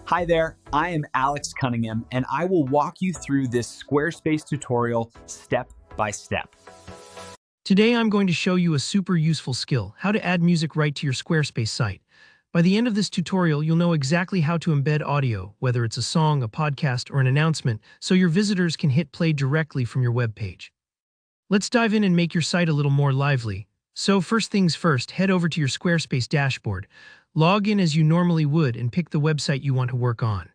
Hi there, I am Alex Cunningham, and I will walk you through this Squarespace tutorial step by step. Today I'm going to show you a super useful skill, how to add music right to your Squarespace site. By the end of this tutorial, you'll know exactly how to embed audio, whether it's a song, a podcast, or an announcement, so your visitors can hit play directly from your web page. Let's dive in and make your site a little more lively. So first things first, head over to your Squarespace dashboard. Log in as you normally would and pick the website you want to work on.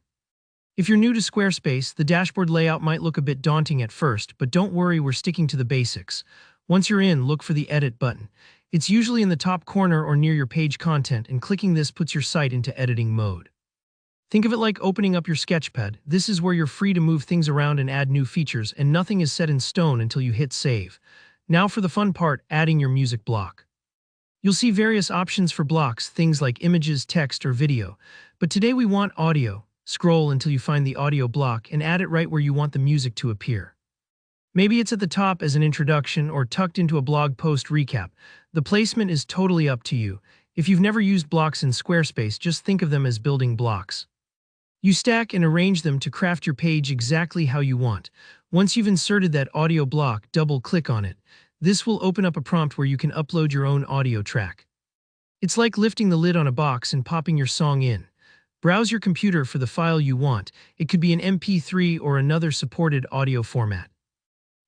If you're new to Squarespace, the dashboard layout might look a bit daunting at first, but don't worry, we're sticking to the basics. Once you're in, look for the Edit button. It's usually in the top corner or near your page content, and clicking this puts your site into editing mode. Think of it like opening up your Sketchpad. This is where you're free to move things around and add new features, and nothing is set in stone until you hit save. Now for the fun part, adding your music block. You'll see various options for blocks, things like images, text, or video. But today we want audio. Scroll until you find the audio block and add it right where you want the music to appear. Maybe it's at the top as an introduction or tucked into a blog post recap. The placement is totally up to you. If you've never used blocks in Squarespace, just think of them as building blocks. You stack and arrange them to craft your page exactly how you want. Once you've inserted that audio block, double-click on it. This will open up a prompt where you can upload your own audio track. It's like lifting the lid on a box and popping your song in. Browse your computer for the file you want. It could be an MP3 or another supported audio format.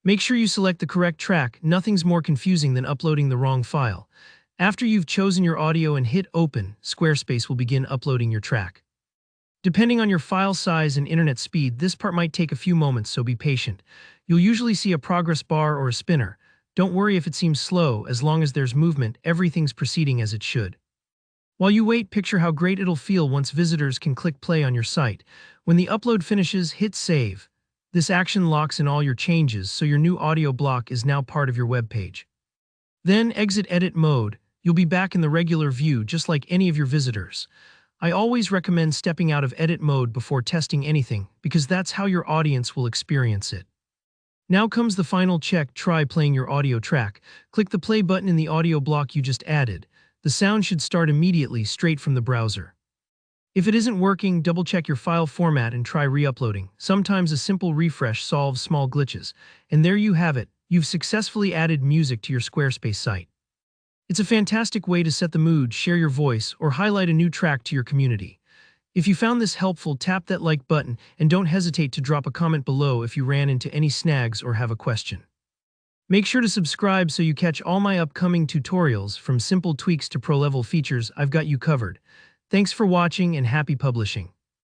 Make sure you select the correct track. Nothing's more confusing than uploading the wrong file. After you've chosen your audio and hit open, Squarespace will begin uploading your track. Depending on your file size and internet speed, this part might take a few moments, so be patient. You'll usually see a progress bar or a spinner. Don't worry if it seems slow, as long as there's movement, everything's proceeding as it should. While you wait, picture how great it'll feel once visitors can click play on your site. When the upload finishes, hit save. This action locks in all your changes, so your new audio block is now part of your web page. Then exit edit mode. You'll be back in the regular view, just like any of your visitors. I always recommend stepping out of edit mode before testing anything, because that's how your audience will experience it. Now comes the final check. Try playing your audio track. Click the play button in the audio block you just added. The sound should start immediately, straight from the browser. If it isn't working, double-check your file format and try re-uploading. Sometimes a simple refresh solves small glitches. And there you have it. You've successfully added music to your Squarespace site. It's a fantastic way to set the mood, share your voice, or highlight a new track to your community. If you found this helpful, tap that like button and don't hesitate to drop a comment below if you ran into any snags or have a question. Make sure to subscribe so you catch all my upcoming tutorials. From simple tweaks to pro-level features, I've got you covered. Thanks for watching and happy publishing.